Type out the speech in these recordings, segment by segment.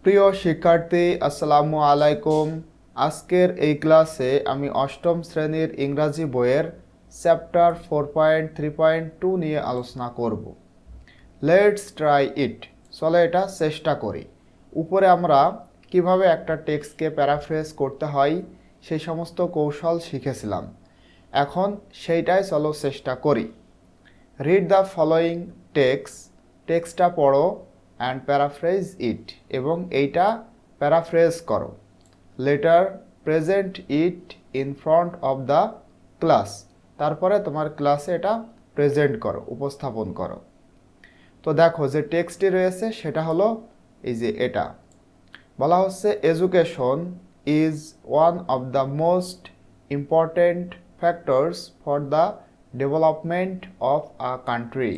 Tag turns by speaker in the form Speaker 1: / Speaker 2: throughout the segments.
Speaker 1: প্রিয় শিক্ষার্থী, আসসালামু আলাইকুম। আজকের এই ক্লাসে আমি অষ্টম শ্রেণীর ইংরাজি বইয়ের চ্যাপ্টার 4.3.2 নিয়ে আলোচনা করব। Let's try it. চলো এটা চেষ্টা করি। উপরে আমরা কিভাবে একটা টেক্সটকে প্যারাফ্রেজ করতে হয় সেই সমস্ত কৌশল শিখেছিলাম। এখন সেইটাই চলো চেষ্টা করি। রিড দ্য ফলোয়িং টেক্সটটা পড়ো অ্যান্ড প্যারাফ্রেজ ইট, এবং এইটা প্যারাফ্রেজ করো। Letter present it in front of the class, তারপরে তোমার ক্লাসে এটা প্রেজেন্ট করো, উপস্থাপন করো। তো দেখো যে টেক্সটটি রয়েছে সেটা হলো এই যে এটা বলা হচ্ছে, education is one of the most important factors for the development of a country.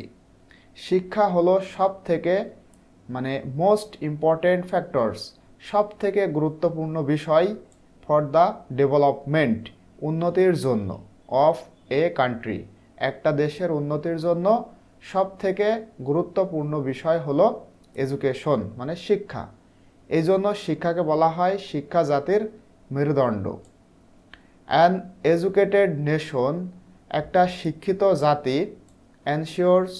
Speaker 1: শিক্ষা হলো সব থেকে মোস্ট ইম্পর্টেন্ট ফ্যাক্টরস, সব থেকে গুরুত্বপূর্ণ বিষয় ফর দ্য ডেভেলপমেন্ট, উন্নতির জন্য, অফ এ কান্ট্রি, একটা দেশের উন্নতির জন্য সব থেকে গুরুত্বপূর্ণ বিষয় হলো এডুকেশন মানে শিক্ষা। এই জন্য শিক্ষাকে বলা হয় শিক্ষা জাতির মেরুদণ্ড। অ্যান এডুকেটেড নেশন, একটা শিক্ষিত জাতি, এনশিওরস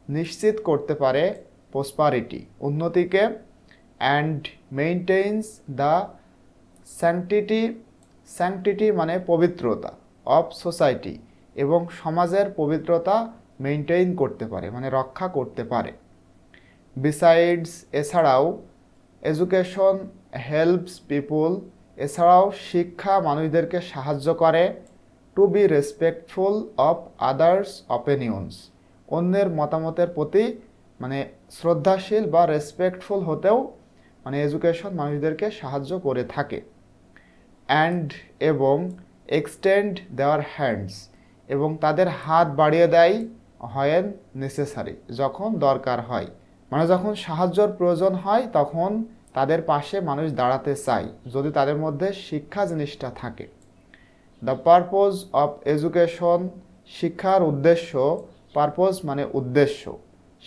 Speaker 1: নিশ্চিত করতে পারে প্রসপারিটি উন্নতিকে, অ্যান্ড মেইনটেইনস দ্য স্যাংটিটি মানে পবিত্রতা, অফ সোসাইটি, এবং সমাজের পবিত্রতা মেইনটেইন করতে পারে মানে রক্ষা করতে পারে। বিসাইডস এছাড়াও, এডুকেশন হেল্পস পিপুল, এছাড়াও শিক্ষা মানুষদেরকে সাহায্য করে to be respectful of others opinions, অন্যের মতামতের প্রতি শ্রদ্ধাশীল বা রেসপেক্টফুল হতেও এডুকেশন মানুষদেরকে সাহায্য করে থাকে। অ্যান্ড এবং এক্সটেন্ড দেওয়ার হ্যান্ডস, এবং তাদের হাত বাড়িয়ে দেয় হয় নেসেসারি, যখন দরকার হয়, যখন সাহায্যর প্রয়োজন হয় তখন তাদের পাশে মানুষ দাঁড়াতে চায় যদি তাদের মধ্যে শিক্ষা জিনিসটা থাকে। দ্য পারপোজ অফ এডুকেশন, শিক্ষার উদ্দেশ্য, পারপোজ মানে উদ্দেশ্য,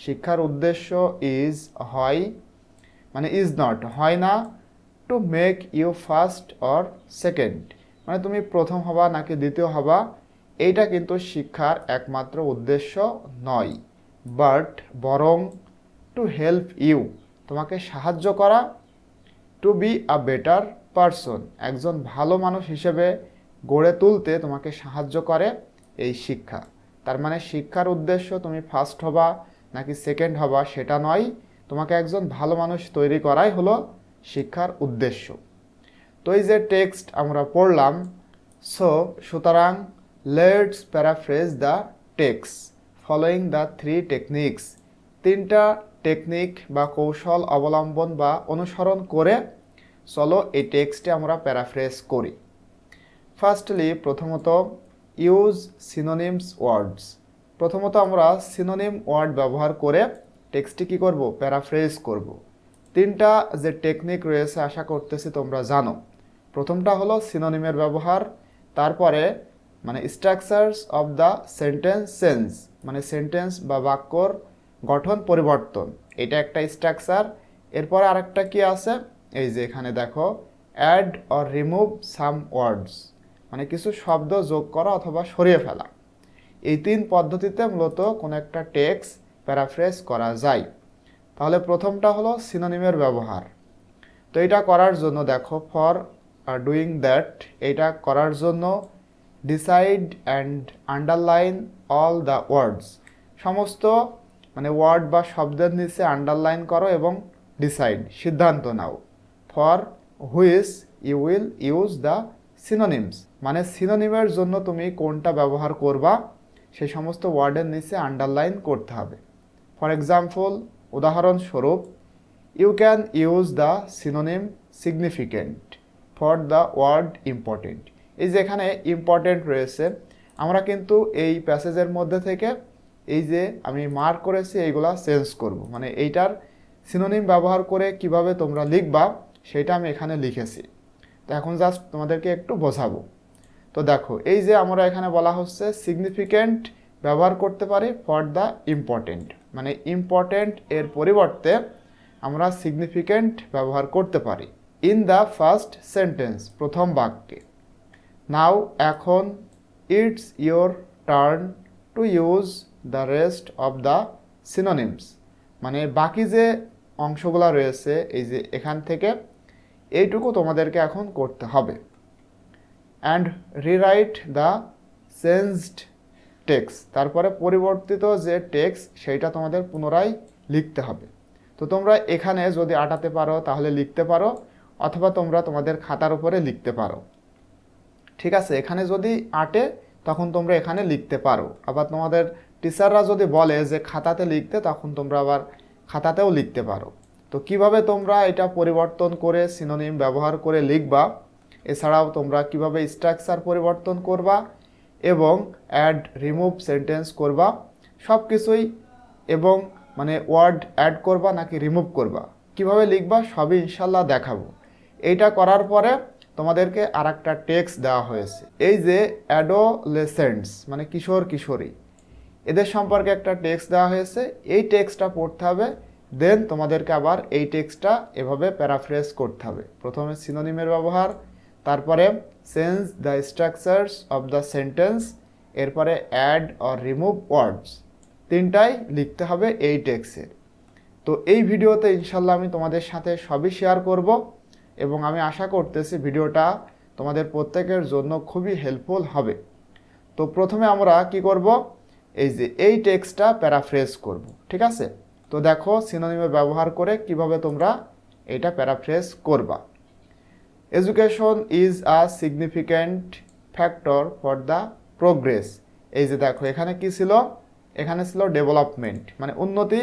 Speaker 1: শিক্ষার উদ্দেশ্য ইজ ইজ নট হয় না, to make you first or second, তুমি প্রথম হবা নাকি দ্বিতীয় হবা, এইটা কিন্তু শিক্ষার একমাত্র উদ্দেশ্য নয়। বাট বরং, টু হেল্প ইউ তোমাকে সাহায্য করা, to be a better person একজন ভালো মানুষ হিসেবে গড়ে তুলতে তোমাকে সাহায্য করে এই শিক্ষা। তার শিক্ষার উদ্দেশ্য তুমি ফার্স্ট হবা নাকি সেকেন্ড হবা সেটা নয়, তোমাকে একজন ভালো মানুষ তৈরি করাই হলো শিক্ষার উদ্দেশ্য। তো এই যে টেক্সট আমরা পড়লাম, সুতরাং let's paraphrase the text following the three techniques, তিনটা টেকনিক বা কৌশল অবলম্বন বা অনুসরণ করে চলো এই টেক্সটে আমরা প্যারাফ্রেজ করি। ফার্স্টলি, প্রথমত ইউজ সিনোনিমস ওয়ার্ডস, প্রথমত আমরা সিনোনিম ওয়ার্ড ব্যবহার করে টেক্সটটি কী করব, প্যারাফ্রেজ করব। তিনটা যে টেকনিক রয়েছে আশা করতেছি তোমরা জানো। প্রথমটা হলো সিনোনিমের ব্যবহার, তারপরে structures of the sentence change, sentence বা বাক্যর গঠন পরিবর্তন, এটা একটা স্ট্রাকচার। এরপরে আরেকটা কি আছে, এই যে এখানে দেখো, অ্যাড অর রিমুভ সাম ওয়ার্ডস, কিছু শব্দ যোগ করা অথবা সরিয়ে ফেলা। এই তিন পদ্ধতিতে মূলত কোনো একটা টেক্সট প্যারাফ্রেজ করা যায়। তাহলে প্রথমটা হলো সিনোনিমের ব্যবহার। তো এটা করার জন্য দেখো, ফর ডুইং দ্যাট, এটা করার জন্য decide and underline all the words, সমস্ত ওয়ার্ড বা শব্দের নিচে আন্ডারলাইন করো এবং ডিসাইড সিদ্ধান্ত নাও। For which you will use the synonyms, সিনোনিমের জন্য তুমি কোনটা ব্যবহার করবা সেই সমস্ত ওয়ার্ডের নিচে আন্ডারলাইন করতে হবে। ফর এক্সাম্পল, উদাহরণস্বরূপ, you can use the synonym significant for the word important. এই যে এখানে ইম্পর্টেন্ট রয়েছে, আমরা কিন্তু এই প্যাসেজের মধ্যে থেকে এই যে আমি মার্ক করেছি এইগুলা চেঞ্জ করব, এইটার সিনোনিম ব্যবহার করে কিভাবে তোমরা লিখবা সেটা আমি এখানে লিখেছি। তো এখন জাস্ট তোমাদেরকে একটু বোঝাবো। তো দেখো, এই যে আমরা এখানে বলা হচ্ছে সিগনিফিকেন্ট ব্যবহার করতে পারি ফর দ্য ইম্পর্টেন্ট, ইম্পর্টেন্ট এর পরিবর্তে আমরা সিগনিফিক্যান্ট ব্যবহার করতে পারি ইন দ্য ফার্স্ট সেন্টেন্স, প্রথম বাক্যে। নাও, এখন, it's your turn to use the rest of the synonyms, মানে বাকি যে অংশগুলো রয়েছে এই যে এখান থেকে এইটুকু তোমাদেরকে এখন করতে হবে। And rewrite the changed text, তারপরে পরিবর্তিত যে টেক্সট সেইটা তোমাদের পুনরায় লিখতে হবে। তো তোমরা এখানে যদি আটাতে পারো তাহলে লিখতে পারো, অথবা তোমরা তোমাদের খাতার উপরে লিখতে পারো। ঠিক আছে, এখানে যদি আটে তখন তোমরা এখানে লিখতে পারো। আবার তোমাদের টিচাররা যদি বলে যে খাতাতে লিখতে, তখন তোমরা আবার খাতাতেও লিখতে পারো। তো কিভাবে তোমরা এটা পরিবর্তন করে সিনোনিম ব্যবহার করে লিখবা, এছাড়াও তোমরা কিভাবে স্ট্রাকচার পরিবর্তন করবা এবং অ্যাড রিমুভ সেন্টেন্স করবা সব কিছুই, এবং মানে ওয়ার্ড অ্যাড করবা নাকি রিমুভ করবা, কিভাবে লিখবা সবই ইনশাল্লাহ দেখাবো। এইটা করার পরে তোমাদেরকে আর একটা টেক্সট দেওয়া হয়েছে, এই যে অ্যাডোলেসেন্টস মানে কিশোর কিশোরী, এদের সম্পর্কে একটা টেক্সট দেওয়া হয়েছে। এই টেক্সটটা পড়তে হবে, দেন তোমাদেরকে আবার এই টেক্সটটা এভাবে প্যারাফ্রেজ করতে হবে। প্রথমে সিনোনিমের ব্যবহার, তারপরে change the structures of the sentence, এরপরে অ্যাড অর রিমুভ ওয়ার্ডস, তিনটাই লিখতে হবে এই টেক্সটের। তো এই ভিডিওতে ইনশাল্লাহ আমি তোমাদের সাথে সবই শেয়ার করব, এবং আমি আশা করতেছি ভিডিওটা তোমাদের প্রত্যেকের জন্য খুবই হেল্পফুল হবে। তো প্রথমে আমরা কি করব, এই যে এই টেক্সটটা প্যারাফ্রেজ করব। ঠিক আছে, তো দেখো সিনোনিমে ব্যবহার করে কিভাবে তোমরা এটা প্যারাফ্রেজ করবা। Education is a significant factor for the progress. এই যে দেখো এখানে কি ছিল, এখানে ছিল ডেভেলপমেন্ট মানে উন্নতি,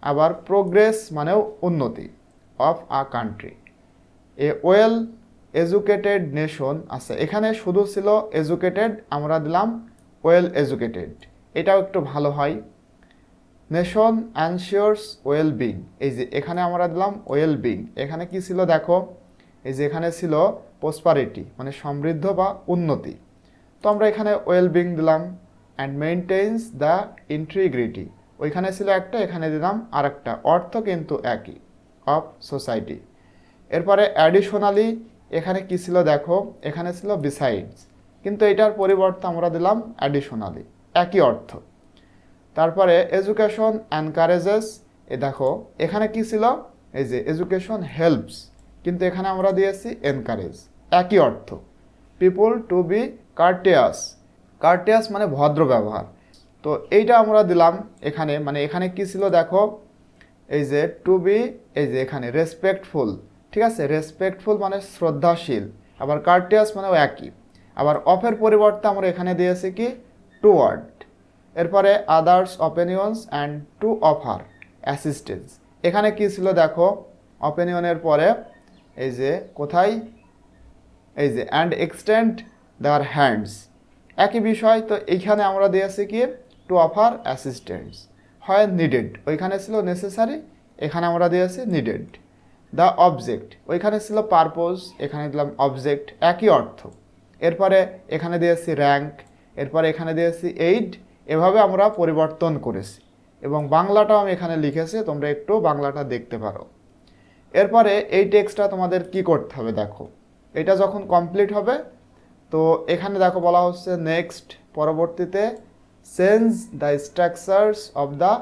Speaker 1: আবার প্রোগ্রেস মানেও উন্নতি of a country. A well educated nation আছে, এখানে শুধু ছিল এডুকেটেড, আমরা দিলাম ওয়েল এডুকেটেড, এটাও একটু ভালো হয়। নেশন অ্যানশিওরস ওয়েল বিং, এই যে এখানে আমরা দিলাম ওয়েল বিং, এখানে কি ছিল দেখো, এই যে এখানে ছিল প্রসপারিটি মানে সমৃদ্ধ বা উন্নতি, তো আমরা এখানে ওয়েল বিং দিলাম। অ্যান্ড মেনটেন্স দ্য ইন্টিগ্রিটি, ওইখানে ছিল একটা, এখানে দিলাম আর একটা, অর্থ কিন্তু একই, অফ সোসাইটি। এরপরে অ্যাডিশনালি, এখানে কি ছিল দেখো, এখানে ছিল বিসাইডস, কিন্তু এটার পরিবর্তে আমরা দিলাম অ্যাডিশনালি, একই অর্থ। তারপরে এডুকেশন এনকারেজেস, এ দেখো এখানে কি ছিল, এই যে এডুকেশন হেল্পস, কিন্তু এখানে আমরা দিয়েছি এনকারেজ, একই অর্থ। পিপল টু বি কার্টিয়াস, কার্টিয়াস মানে ভদ্র ব্যবহার, তো এইটা আমরা দিলাম এখানে, মানে এখানে কি ছিল দেখো, এই যে টু বি, এই যে এখানে রেসপেক্টফুল, ঠিক আছে, রেসপেক্টফুল মানে শ্রদ্ধাশীল, আবার কার্টিয়াস মানেও একই। আবার অফের পরিবর্তে আমরা এখানে দিয়েছি কি টুয়ার্ড। এরপরে others opinions and to offer assistance, এখানে কি ছিল দেখো, অপিনিয়নের পরে এই যে কোথায়, এই যে অ্যান্ড এক্সটেন্ড দেয়ার হ্যান্ডস, একই বিষয়, তো এইখানে আমরা দিয়েছি কি টু অফার অ্যাসিস্ট্যান্স, হয় নিডেড, ওইখানে ছিল নেসেসারি, এখানে আমরা দিয়েছি নিডেড। দ্য অবজেক্ট, ওইখানে ছিল পারপোজ, এখানে দিলাম অবজেক্ট, একই অর্থ। এরপরে এখানে দিয়েছি র্যাঙ্ক, এরপরে এখানে দিয়েছি এইড, এভাবে আমরা পরিবর্তন করেছি, এবং বাংলাটাও আমি এখানে লিখেছি, তোমরা একটু বাংলাটা দেখতে পারো। এরপরে এই টেক্সটটা তোমাদের কি করতে হবে দেখো, এটা যখন কমপ্লিট হবে, তো এখানে দেখো বলা হচ্ছে নেক্সট, পরবর্তীতে change the structures of the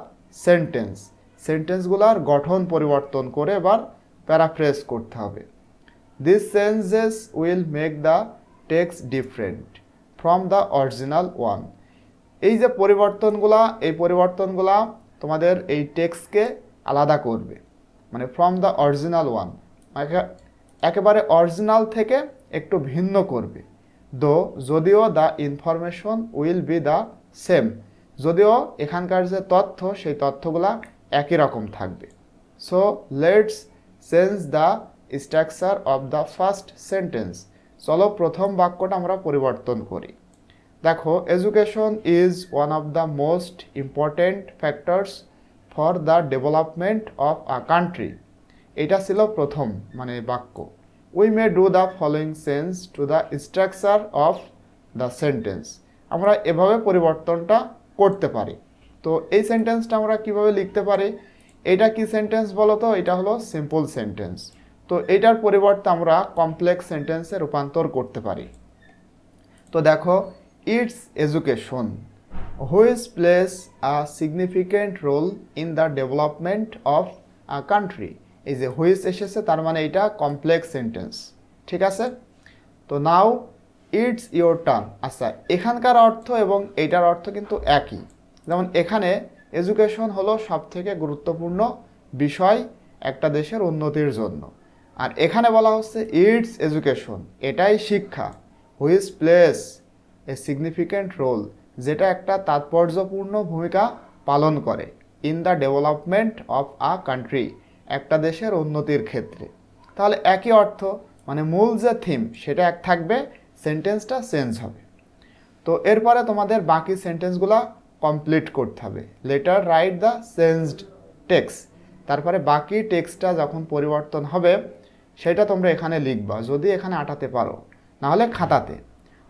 Speaker 1: sentence, সেন্টেন্সগুলোর গঠন পরিবর্তন করে এবার প্যারাফ্রেজ করতে হবে। This changes will make the text different from the original one, এই যে পরিবর্তনগুলা, এই পরিবর্তনগুলা তোমাদের এই টেক্সটকে আলাদা করবে, মানে ফ্রম দ্য অরিজিনাল ওয়ান, একেবারে অরিজিনাল থেকে একটু ভিন্ন করবে। যদিও the information will be the same, যদিও এখানকার যে তথ্য সেই তথ্যগুলা একই রকম থাকবে। So let's change the structure of the first sentence, চলো প্রথম বাক্যটা আমরা পরিবর্তন করি। দেখো education is one of the most important factors for the development of a country, এটা ছিল প্রথম মানে বাক্য। We may do the following change to the structure of the sentence, আমরা এভাবে পরিবর্তনটা করতে পারি। তো এই সেন্টেন্সটা আমরা কিভাবে লিখতে পারি, এটা কি সেন্টেন্স বলো তো? এটা হলো সিম্পল সেন্টেন্স। তো এটার পরিবর্তে আমরা কমপ্লেক্স সেন্টেন্সে রূপান্তর করতে পারি। তো দেখো, it's education which plays a significant role in the development of a country. এই যে হুইচ এসেছে, তার মানে এটা কমপ্লেক্স সেন্টেন্স। ঠিক আছে? তো নাও ইটস ইয়োর টার্ন। আচ্ছা, এখানকার অর্থ এবং এইটার অর্থ কিন্তু একই। যেমন এখানে এডুকেশন হলো সবথেকে গুরুত্বপূর্ণ বিষয় একটা দেশের উন্নতির জন্য, আর এখানে বলা হচ্ছে ইটস এডুকেশন, এটাই শিক্ষা, which plays a significant role, যেটা একটা তাৎপর্যপূর্ণ ভূমিকা পালন করে in the development of a country, একটা দেশের উন্নতির ক্ষেত্রে। তাহলে একই অর্থ, মানে মূল যে থিম সেটা এক থাকবে, সেন্টেন্সটা চেঞ্জ হবে। তো এরপরে তোমাদের বাকি সেন্টেন্সগুলো কমপ্লিট করতে হবে। Letter write the changed text, তারপরে বাকি টেক্সটটা যখন পরিবর্তন হবে সেটা তোমরা এখানে লিখবা, যদি এখানে আটাতে পারো, নাহলে খাতাতে।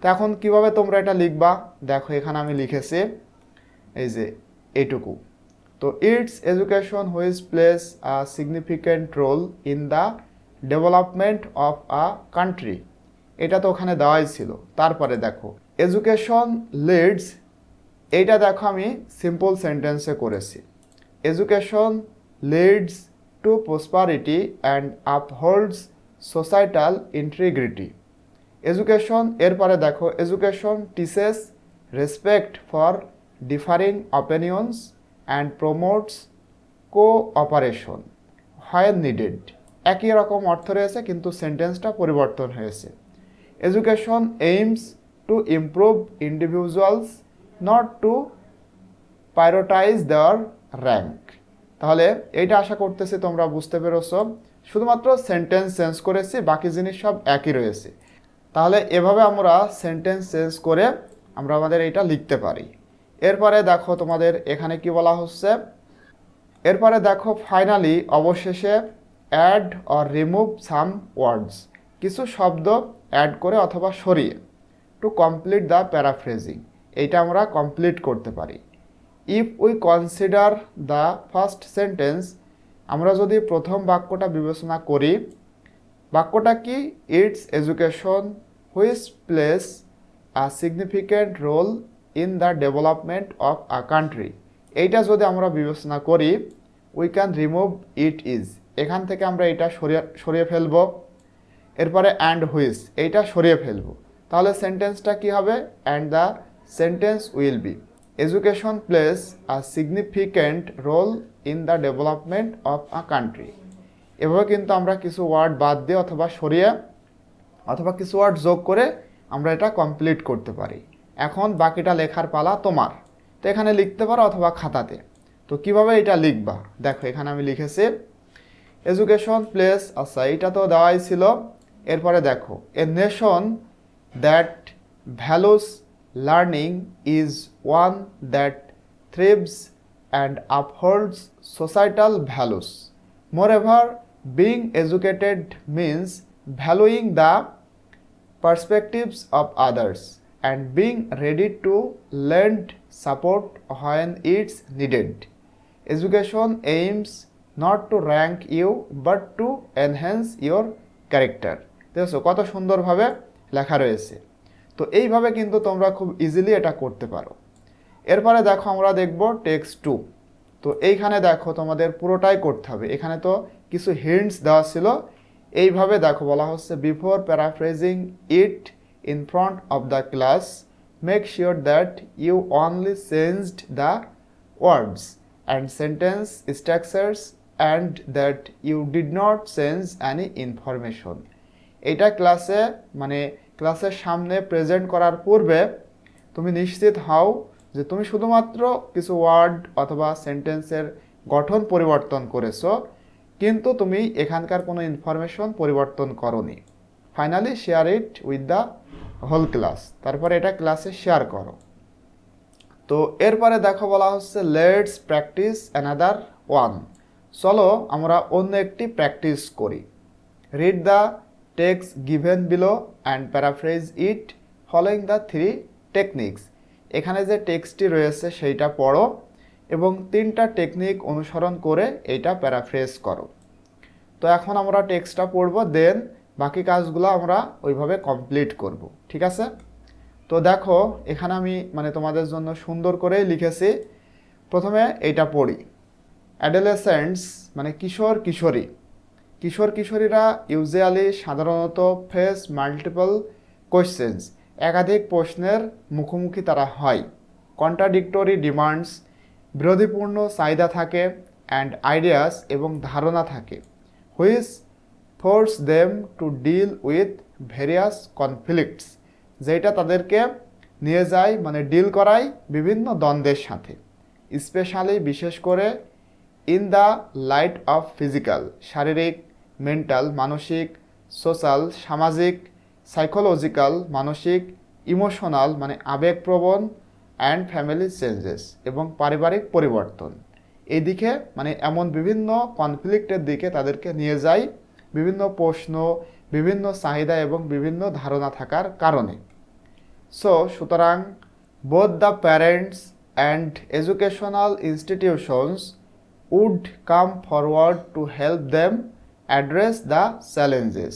Speaker 1: তো এখন কিভাবে তোমরা এটা লিখবা? দেখো এখানে আমি লিখেছি এই যে এইটুকু। তো it's education which plays a significant role in the development of a country, এটা তো ওখানে দেওয়াই ছিল। তারপরে দেখো এডুকেশন লিডস, এইটা দেখো আমি সিম্পল সেন্টেন্সে করেছি। Education leads to prosperity and upholds societal integrity. Education, এরপরে দেখো education teaches respect for differing opinions and promotes cooperation when needed. একই রকম অর্থ রয়েছে কিন্তু সেন্টেন্সটা পরিবর্তন হয়েছে। Education aims to improve individuals not to prioritize দেওয়ার র্যাঙ্ক। তাহলে এইটা আশা করতেছি তোমরা বুঝতে পেরেছো, শুধুমাত্র সেন্টেন্স চেঞ্জ করেছি, বাকি জিনিস সব একই রয়েছে। তাহলে এভাবে আমরা সেন্টেন্স চেঞ্জ করে আমরা আমাদের এইটা লিখতে পারি। এরপরে দেখো তোমাদের এখানে কি বলা হচ্ছে, এরপরে দেখো ফাইনালি অবশেষে অ্যাড অর রিমুভ সাম ওয়ার্ডস, কিছু শব্দ অ্যাড করে অথবা সরিয়ে, টু কমপ্লিট দ্য প্যারাফ্রেজিং, এইটা আমরা কমপ্লিট করতে পারি। If we consider the first sentence, আমরা যদি প্রথম বাক্যটা বিবেচনা করি, বাক্যটা কি? It's education which plays a significant role in the development of a country, এইটা যদি আমরা বিবেচনা করি, we can remove it is, এখান থেকে আমরা এটা সরিয়ে ফেলব। এরপরে অ্যান্ড হুইচ, এইটা সরিয়ে ফেলব। তাহলে সেন্টেন্সটা কি হবে? And the sentence will be education plays a significant role in the development of a country. এভাবে কিন্তু আমরা কিছু ওয়ার্ড বাদ দিয়ে অথবা সরিয়ে অথবা কিছু ওয়ার্ড যোগ করে আমরা এটা কমপ্লিট করতে পারি। এখন বাকিটা লেখার পালা তোমার। তো এখানে লিখতে পারো অথবা খাতাতে। তো কিভাবে এটা লিখবা? দেখো এখানে আমি লিখেছি এডুকেশন প্লেস, আচ্ছা এইটা তো দেওয়াই ছিল। এরপরে দেখো a nation that values learning is one that thrives and upholds societal values. Moreover, being educated means valuing the perspectives of others and being ready to lend support when it's needed. Education aims not to rank you but to enhance your character. দেখছো কত সুন্দরভাবে লেখা রয়েছে। তো এইভাবে কিন্তু তোমরা খুব ইজিলি এটা করতে পারো। এরপরে দেখো আমরা দেখব টেক্সট 2। তো এইখানে দেখো তোমাদের পুরোটাই করতে হবে, এখানে তো কিছু হিন্টস দেওয়া ছিল। এইভাবে দেখো বলা হচ্ছে before paraphrasing it in front of the class make sure that you only changed the words and sentence structures and that you did not change any information. এটা ক্লাসে মানে ক্লাসের সামনে প্রেজেন্ট করার পূর্বে তুমি নিশ্চিত হও যে তুমি শুধুমাত্র কিছু ওয়ার্ড অথবা সেন্টেন্সের গঠন পরিবর্তন করেছো, কিন্তু তুমি এখানকার কোনো ইনফরমেশন পরিবর্তন করোনি। Finally share it with the whole class, তারপরে এটা ক্লাসে শেয়ার করো। তো এরপরে দেখো বলা হচ্ছে লেটস প্র্যাকটিস অ্যানাদার ওয়ান, চলো আমরা অন্য একটি প্র্যাকটিস করি। Read the text given below and paraphrase it following the three techniques. এখানে যে টেক্সটটি রয়েছে সেইটা পড়ো এবং 3টা টেকনিক অনুসরণ করে এইটা প্যারাফ্রেজ করো। তো এখন আমরা টেক্সটটা পড়ব, দেন বাকি কাজগুলো আমরা ওইভাবে কমপ্লিট করব, ঠিক আছে? তো দেখো এখানে আমি তোমাদের জন্য সুন্দর করেই লিখেছি। প্রথমে এইটা পড়ি। অ্যাডোলেসেন্টস কিশোর কিশোরী। কিশোর কিশোরীরা ইউজুয়ালি সাধারণত ফেস মাল্টিপল কোয়েশ্চেন্স, একাধিক প্রশ্নের মুখোমুখি তারা হয়। কন্ট্রাডিক্টরি ডিমান্ডস, বিরোধীপূর্ণ চাহিদা থাকে, অ্যান্ড আইডিয়াস এবং ধারণা থাকে, which force them to deal with various conflicts, যেটা তাদেরকে নিয়ে যায় ডিল করায় বিভিন্ন দ্বন্দ্বের সাথে। স্পেশালি বিশেষ করে in the light off physical, শারীরিক, মেন্টাল মানসিক, সোশ্যাল সামাজিক, সাইকোলজিক্যাল মানসিক, ইমোশনাল আবেগপ্রবণ, অ্যান্ড ফ্যামিলি চেঞ্জেস এবং পারিবারিক পরিবর্তন। এই দিকে এমন বিভিন্ন কনফ্লিক্টের দিকে তাদেরকে নিয়ে যায় বিভিন্ন প্রশ্ন, বিভিন্ন চাহিদা এবং বিভিন্ন ধারণা থাকার কারণে। সুতরাং both the parents and educational institutions would come forward to help them address the challenges.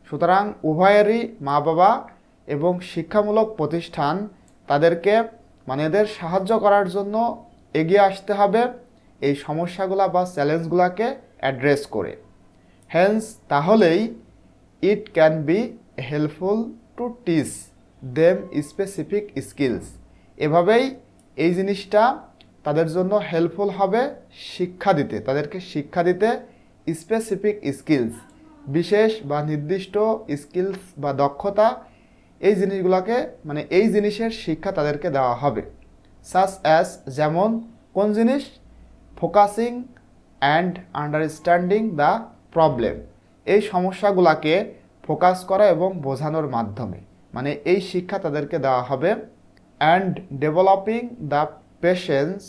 Speaker 1: সুতরাং উভয়েরই মা বাবা এবং শিক্ষামূলক প্রতিষ্ঠান তাদেরকে এদের সাহায্য করার জন্য এগিয়ে আসতে হবে এই সমস্যাগুলো বা চ্যালেঞ্জগুলোকে অ্যাড্রেস করে। হেন্স তাহলেই it can be helpful to teach them specific skills. এভাবেই এই জিনিসটা তাদের জন্য হেল্পফুল হবে শিক্ষা দিতে, তাদেরকে শিক্ষা দিতে স্পেসিফিক স্কিলস, বিশেষ বা নির্দিষ্ট স্কিলস বা দক্ষতা, এই জিনিসগুলোকে এই জিনিসের শিক্ষা তাদেরকে দেওয়া হবে। সাচ অ্যাজ, যেমন কোন জিনিস? Focusing and understanding the problem, এই সমস্যাগুলোকে ফোকাস করা এবং বোঝানোর মাধ্যমে এই শিক্ষা তাদেরকে দেওয়া হবে। অ্যান্ড ডেভেলপিং দ্য পেশেন্স,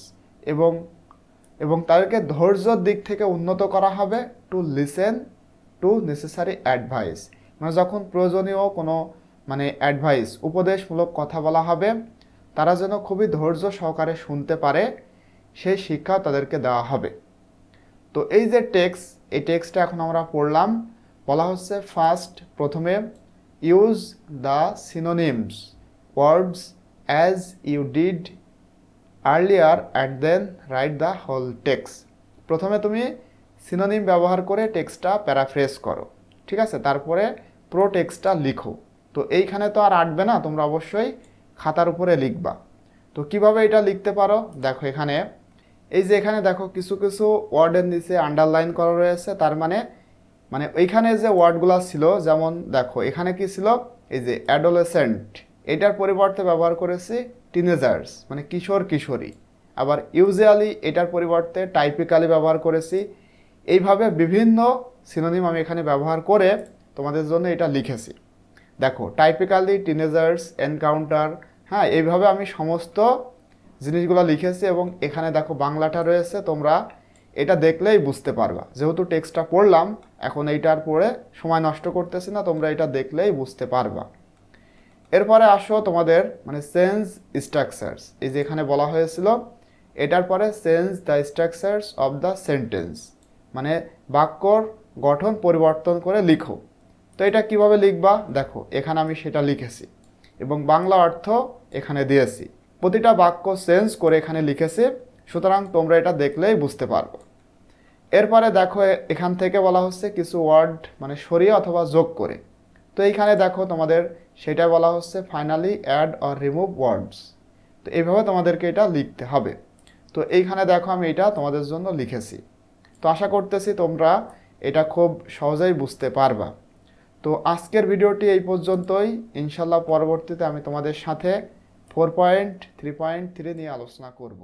Speaker 1: এবং তাদেরকে ধৈর্যর দিক থেকে উন্নত করা হবে। To listen to necessary advice, যখন প্রয়োজনীয় কোনো অ্যাডভাইস, উপদেশমূলক কথা বলা হবে, তারা যেন খুবই ধৈর্য সহকারে শুনতে পারে, সেই শিক্ষা তাদেরকে দেওয়া হবে। তো এই যে টেক্সট, এই টেক্সটটা এখন আমরা পড়লাম। বলা হচ্ছে ফার্স্ট, প্রথমে use the synonyms words as you did earlier and then write the whole text. প্রথমে তুমি সিনোনিম ব্যবহার করে টেক্সটটা প্যারাফ্রেজ করো, ঠিক আছে? তারপরে পুরো টেক্সটটা লিখো। তো এইখানে তো আর আটবে না, তোমরা অবশ্যই খাতার উপরে লিখবা। তো কিভাবে এটা লিখতে পারো দেখো, এখানে এই যে এখানে দেখো কিছু কিছু ওয়ার্ডের নিচে আন্ডারলাইন করা রয়েছে, তার ওইখানে যে ওয়ার্ডগুলো ছিল, যেমন দেখো এখানে কি ছিল, এই যে অ্যাডোলেসেন্ট, এটার পরিবর্তে ব্যবহার করেছি টিনেজার্স কিশোর কিশোরী। আবার ইউজুয়ালি এটার পরিবর্তে টাইপিক্যালি ব্যবহার করেছি। এইভাবে বিভিন্ন সিনোনিম আমি এখানে ব্যবহার করে তোমাদের জন্য এটা লিখেছি। দেখো টাইপিক্যালি, টিনেজার্স, এনকাউন্টার, হ্যাঁ, এইভাবে আমি সমস্ত জিনিসগুলো লিখেছি। এবং এখানে দেখো বাংলাটা রয়েছে, তোমরা এটা দেখলেই বুঝতে পারবা। যেহেতু টেক্সটটা পড়লাম, এখন এইটার পরে সময় নষ্ট করতেছি না, তোমরা এটা দেখলেই বুঝতে পারবা। এরপরে আসো তোমাদের চেঞ্জ স্ট্রাকচারস, এই যে এখানে বলা হয়েছিল, এটার পরে change the structures of the sentence, বাক্যর গঠন পরিবর্তন করে লিখো। তো এটা কিভাবে লিখবা দেখো, এখানে আমি সেটা লিখেছি এবং বাংলা অর্থ এখানে দিয়েছি। প্রতিটা বাক্য চেঞ্জ করে এখানে লিখেছি, সুতরাং তোমরা এটা দেখলেই বুঝতে পারবে। এরপরে দেখো এখান থেকে বলা হচ্ছে কিছু ওয়ার্ড সরিয়ে অথবা যোগ করে। তো এইখানে দেখো তোমাদের সেটা বলা হচ্ছে ফাইনালি অ্যাড অর রিমুভ ওয়ার্ডস। তো এইভাবে তোমাদেরকে এটা লিখতে হবে। তো এইখানে দেখো আমি এটা তোমাদের জন্য লিখেছি। তো আশা করতেছি তোমরা এটা খুব সহজেই বুঝতে পারবা। তো আজকের ভিডিওটি এই পর্যন্তই। ইনশাল্লাহ পরবর্তীতে আমি তোমাদের সাথে 4.3.3 নিয়ে আলোচনা করব।